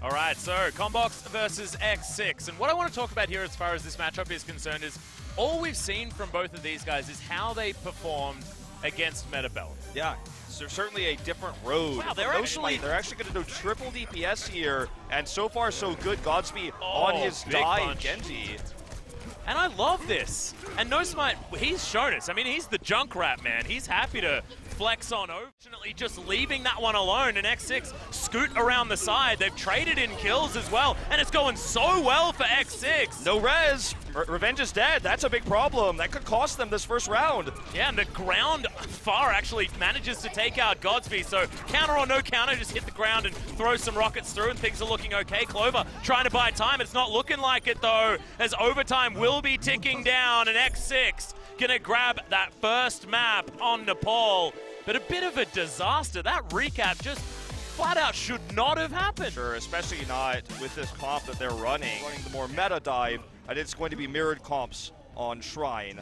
All right, so CONBOX versus X6. And what I want to talk about here as far as this matchup is concerned is all we've seen from both of these guys is how they performed against Metabell. Yeah, so certainly a different road. Wow, they're actually going to do triple DPS here, and so far so good. Godspeed on his dive, Genji. And I love this. And NoSmite, he's shown us. I mean, he's the Junkrat, man. He's happy to flex on. Fortunately, just leaving that one alone, and X6 scoot around the side. They've traded in kills as well, and it's going so well for X6. No res. Revenge is dead. That's a big problem. That could cost them this first round. Yeah, and the ground far actually manages to take out Godspeed. So counter or no counter, just hit the ground and throw some rockets through, and things are looking okay. Clover trying to buy time. It's not looking like it, though, as overtime will be ticking down, and X6 gonna grab that first map on Nepal. But a bit of a disaster. That recap just flat out should not have happened. Sure, especially not with this comp that they're running the more meta dive, and it's going to be mirrored comps on Shrine.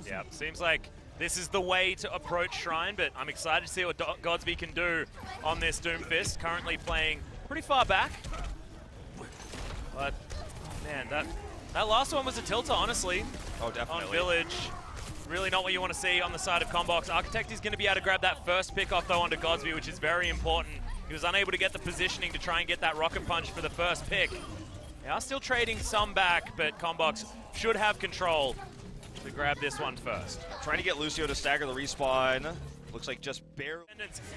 Yeah, seems like this is the way to approach Shrine, but I'm excited to see what Godspeed can do on this Doomfist, currently playing pretty far back. But, man, that last one was a tilter, honestly. Oh, definitely. On Village. Really not what you want to see on the side of CONBOX. Architect is going to be able to grab that first pick off, though, onto Godspeed, which is very important. He was unable to get the positioning to try and get that rocket punch for the first pick. They are still trading some back, but CONBOX should have control to grab this one first. Trying to get Lucio to stagger the respawn. Looks like just barely.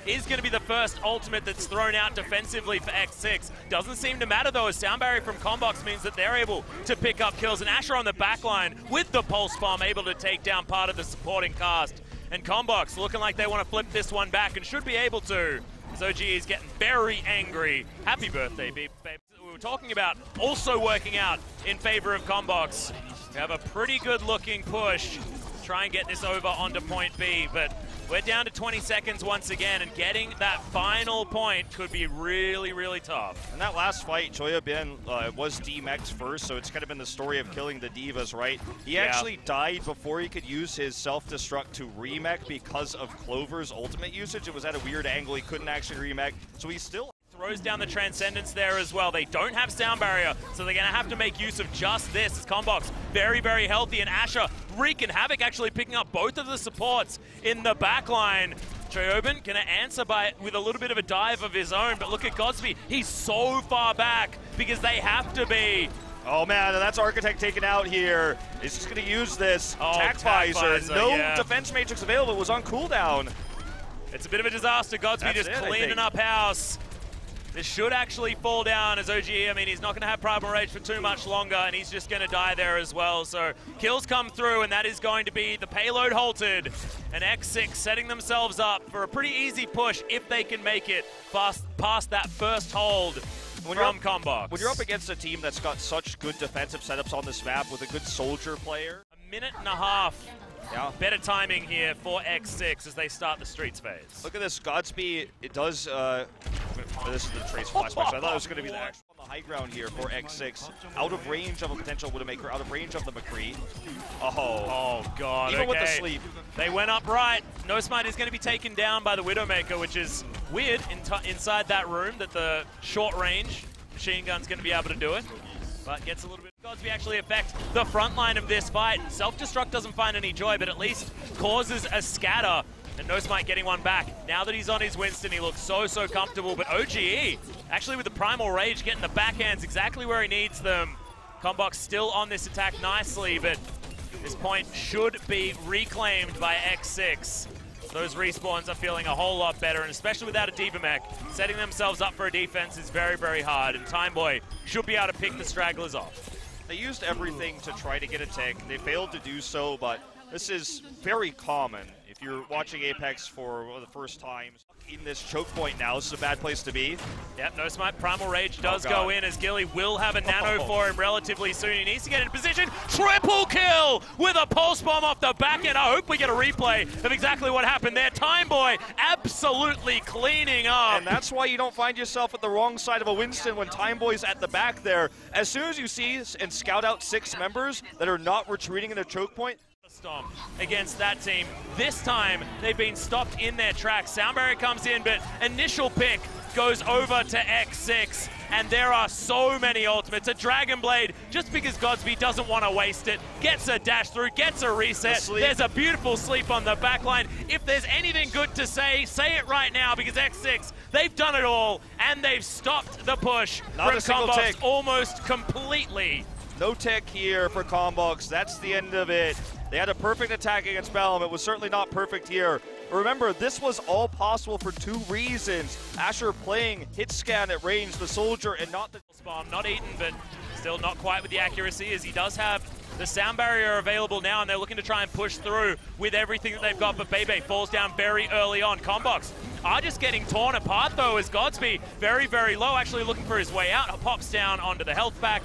Is going to be the first ultimate that's thrown out defensively for X6. Doesn't seem to matter, though, as sound barrier from CONBOX means that they're able to pick up kills. And Asher on the back line with the pulse bomb, able to take down part of the supporting cast. And CONBOX looking like they want to flip this one back and should be able to. As OG is getting very angry. Happy birthday, babe. We were talking about also working out in favor of CONBOX. We have a pretty good looking push. Try and get this over onto point B, but we're down to 20 seconds once again, and getting that final point could be really, really tough. And that last fight, Choyabin was D-Mex first, so it's kind of been the story of killing the D.Vas, right? He actually died before he could use his self-destruct to remech because of Clover's ultimate usage. It was at a weird angle, he couldn't actually remech, so he still throws down the Transcendence there as well. They don't have sound barrier, so they're going to have to make use of just this. As CONBOX very, very healthy, and Asher wreaking havoc, actually picking up both of the supports in the back line. Choyobin going to answer with a little bit of a dive of his own, but look at Godspeed. He's so far back because they have to be. Oh man, that's Architect taken out here. He's just going to use this. Attack visor. No defense matrix available. It was on cooldown. It's a bit of a disaster. Godspeed just cleaning up house. This should actually fall down as OG. I mean, he's not going to have Primal Rage for too much longer, and he's just going to die there as well. So kills come through, and that is going to be the payload halted. And X6 setting themselves up for a pretty easy push if they can make it past that first hold from CONBOX. When you're up against a team that's got such good defensive setups on this map with a good soldier player. A minute and a half. Yeah. Better timing here for X6 as they start the streets phase. Look at this, Godspeed, it does, this is the trace flashback, so I thought it was going to be the actual on the high ground here for X6. Out of range of a potential Widowmaker, out of range of the McCree. Oh God, even with the sleep. They went up right. NoSmite is going to be taken down by the Widowmaker, which is weird inside that room that the short range machine gun's going to be able to do it. But gets a little bit of Godspeed actually affect the front line of this fight. Self-destruct doesn't find any joy, but at least causes a scatter. And NoSmite getting one back. Now that he's on his Winston, he looks so comfortable. But OGE, actually with the Primal Rage, getting the backhands exactly where he needs them. CONBOX still on this attack nicely, but this point should be reclaimed by X6. Those respawns are feeling a whole lot better, and especially without a D.Va mech, setting themselves up for a defense is very, very hard, and Timeboy should be able to pick the stragglers off. They used everything to try to get a tick. They failed to do so, but this is very common. If you're watching Apex for the first time, in this choke point now, this is a bad place to be. Yep, NoSmite, Primal Rage does go in as Gilly will have a nano for him relatively soon. He needs to get in position. Triple kill with a pulse bomb off the back end. I hope we get a replay of exactly what happened there. Timeboy absolutely cleaning up. And that's why you don't find yourself at the wrong side of a Winston when Timeboy's at the back there. As soon as you see and scout out 6 members that are not retreating in a choke point, stomp against that team. This time, they've been stopped in their tracks. Sound barrier comes in, but initial pick goes over to X6, and there are so many ultimates. A Dragon Blade, just because Godsby doesn't want to waste it, gets a dash through, gets a reset. There's a beautiful sleep on the backline. If there's anything good to say it right now, because X6, they've done it all, and they've stopped the push from CONBOX almost completely. No tech here for CONBOX. That's the end of it. They had a perfect attack against Belm. It was certainly not perfect here. Remember, this was all possible for two reasons. Asher playing hit scan at range, the soldier, and not the bomb. Not eaten, but still not quite with the accuracy, as he does have the sound barrier available now, and they're looking to try and push through with everything that they've got, but Bebe falls down very early on. CONBOX are just getting torn apart, though, as Godsby very, very low, actually looking for his way out. Pops down onto the health pack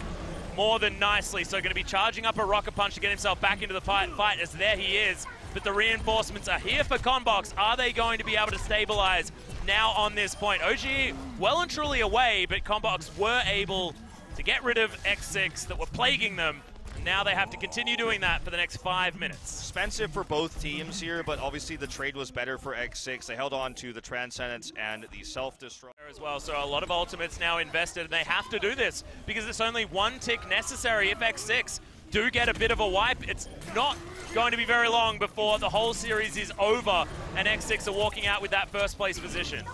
more than nicely, so going to be charging up a rocket punch to get himself back into the fight, as there he is. But the reinforcements are here for CONBOX. Are they going to be able to stabilize now on this point? OG well and truly away, but CONBOX were able to get rid of X6 that were plaguing them. Now they have to continue doing that for the next 5 minutes. Expensive for both teams here, but obviously the trade was better for X6. They held on to the Transcendence and the Self-Destruct as well, so a lot of ultimates now invested, and they have to do this because it's only one tick necessary. If X6 do get a bit of a wipe, it's not going to be very long before the whole series is over and X6 are walking out with that first place position.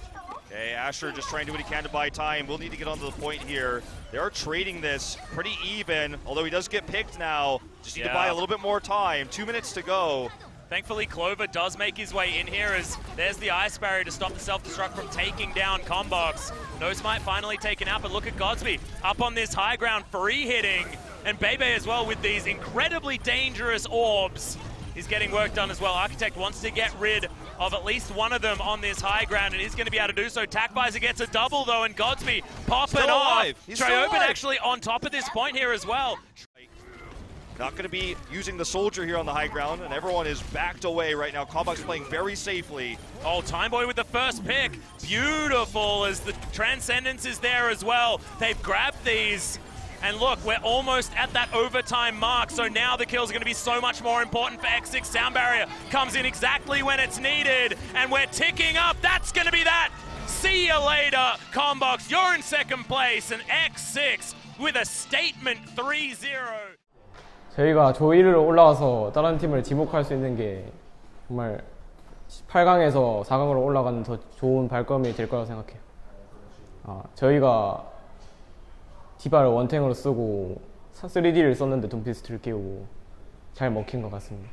Okay, Asher just trying to do what he can to buy time. We'll need to get onto the point here. They are trading this pretty even, although he does get picked now. Just need to buy a little bit more time. 2 minutes to go. Thankfully, Clover does make his way in here as there's the ice barrier to stop the self-destruct from taking down CONBOX. NoSmite finally taken out, but look at Godsby up on this high ground, free hitting. And Bebe as well with these incredibly dangerous orbs. He's getting work done as well. Architect wants to get rid of at least one of them on this high ground, and he's going to be able to do so. TacVisor gets a double, though, and Godsby popping off. Saebyeolbe actually on top at this point here as well. Not going to be using the soldier here on the high ground, and everyone is backed away right now. CONBOX playing very safely. Oh, Timeboy with the first pick. Beautiful, as the Transcendence is there as well. They've grabbed these. And look, we're almost at that overtime mark, so now the kills are going to be so much more important for X6. Sound barrier comes in exactly when it's needed, and we're ticking up. That's going to be that. See you later, CONBOX. You're in second place, and X6 with a statement 3-0. 저희가 조1로 올라가서 다른 팀을 지목할 수 있는 게 정말 8강에서 4강으로 올라가는 더 좋은 발걸음이 될 거라고 생각해요. 저희가 D.Va를 원탱으로 쓰고 3D를 썼는데 둠피스트를 끼우고 잘 먹힌 것 같습니다.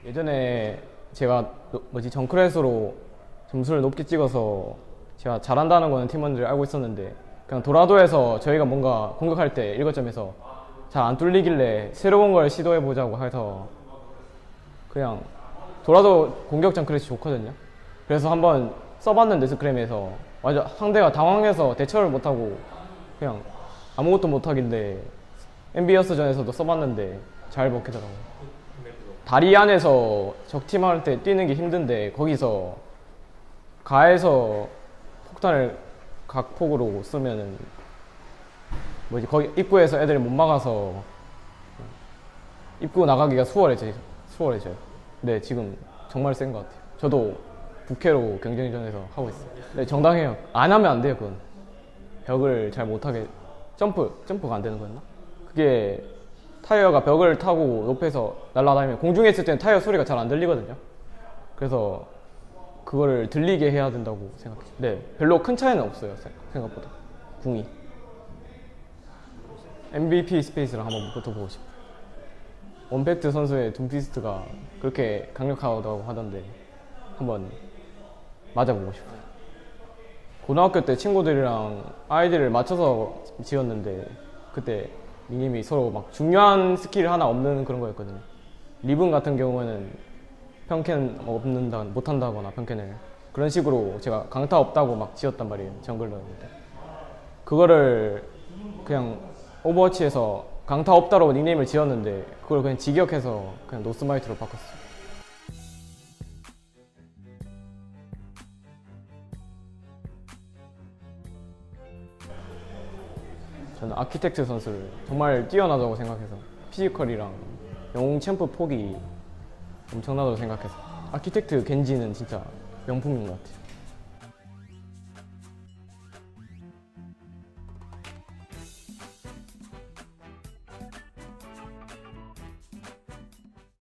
예전에 제가 정크렛으로 점수를 높게 찍어서 제가 잘한다는 거는 팀원들이 알고 있었는데 그냥 도라도에서 저희가 뭔가 공격할 때 1거점에서 잘 안 뚫리길래 새로운 걸 시도해보자고 해서 그냥 도라도 공격 정크렛이 좋거든요. 그래서 한번 써봤는데 스크램에서 완전 상대가 당황해서 대처를 못하고 그냥 아무것도 못하길래 EnVyUs전에서도 써봤는데 잘 먹히더라고요. 다리 안에서 적팀 할 때 뛰는 게 힘든데 거기서 가에서 폭탄을 각폭으로 쓰면은 거기 입구에서 애들이 못 막아서 입구 나가기가 수월해져요. 네, 지금 정말 센 것 같아요. 저도 부캐로 경쟁전에서 하고 있어요. 네, 정당해요. 안 하면 안 돼요, 그건. 벽을 잘 못하게 점프가 안 되는 거였나? 그게 타이어가 벽을 타고 높이에서 날아다니면 공중에 있을 때는 타이어 소리가 잘 안 들리거든요. 그래서 그거를 들리게 해야 된다고 생각해요. 네, 별로 큰 차이는 없어요, 생각보다. 궁이. MVP 스페이스랑 한번 붙어보고 싶어요. 원팩트 선수의 둠피스트가 그렇게 강력하다고 하던데 한번 맞아보고 싶어요. 고등학교 때 친구들이랑 아이디를 맞춰서 지었는데 그때 닉님이 서로 막 중요한 스킬 하나 없는 그런 거였거든요. 리븐 같은 경우에는 평캔 못한다거나 평캔을 그런 식으로 제가 강타 없다고 막 지었단 말이에요. 정글러인데 그거를 그냥 오버워치에서 강타 없다로 닉네임을 지었는데 그걸 그냥 직역해서 그냥 노스마이트로 바꿨어요. 저는 아키텍트 선수를 정말 뛰어나다고 생각해서 피지컬이랑 영웅 챔프 폭이 엄청나다고 생각해서 아키텍트 겐지는 진짜 명품인 것 같아요.